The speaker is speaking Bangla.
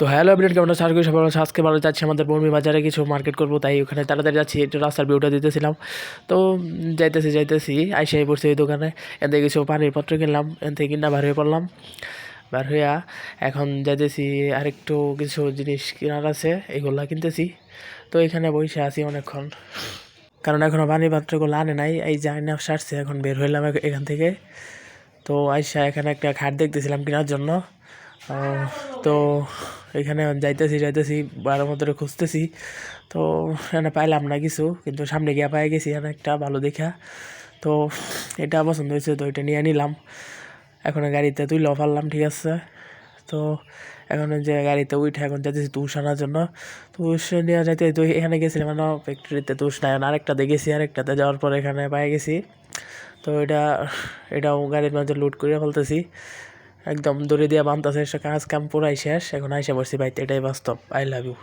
তো হ্যালো এভরিওয়ান, কেমন আছেন? আজকে সবাই আজকে ভালো যাচ্ছি আমাদের বর্মি বাজারে কিছু মার্কেট করবো, তাই ওখানে তাড়াতাড়ি যাচ্ছি, একটু রাস্তার ভিউটা দিতেছিলাম। তো যাইতেছি আইসে পড়ছি এই দোকানে, এতে কিছু পানির পাত্র কিনলাম, এন থেকে কিনা বার হয়ে পড়লাম। বার হইয়া এখন যাইতেছি আরেকটু কিছু জিনিস কেনার আছে, এগুলা কিনতেছি। তো এখানে বসে আছি অনেকক্ষণ, কারণ এখনও পানির পাত্রগুলো আনে নাই, এই যে আয়না সারছে, এখন বের হইলাম এখান থেকে। তো আইসা এখানে একটা খাট দেখতেছিলাম কেনার জন্য। তো এখানে যাইতেছি বারো মতো খুঁজতেছি, তো এখানে পাইলাম না কিছু, কিন্তু সামনে গিয়ে পাই গেছি এখানে একটা ভালো দেখা। তো এটা পছন্দ হয়েছে, তো এটা নিয়ে নিলাম। এখন গাড়িতে তুইলেও পারলাম, ঠিক আছে। তো এখন যে গাড়িতে উঠে এখন যাইতেছি তুষ আনার জন্য। তুষ নিয়ে যাইতে, তো এখানে গেছিলাম মানে ফ্যাক্টরিতে তুষ নাই, আরেকটাতে গেছি, আরেকটাতে যাওয়ার পর এখানে পাই গেছি। তো এটাও গাড়ির মাঝে লোড করে ফেলতেছি, একদম দড়ি দিয়ে বানতেছে, কাজ কাম পুরাই শেষ, এখন আইসা পড়ছি বাইতে। এটাই বাস্তব। I love you.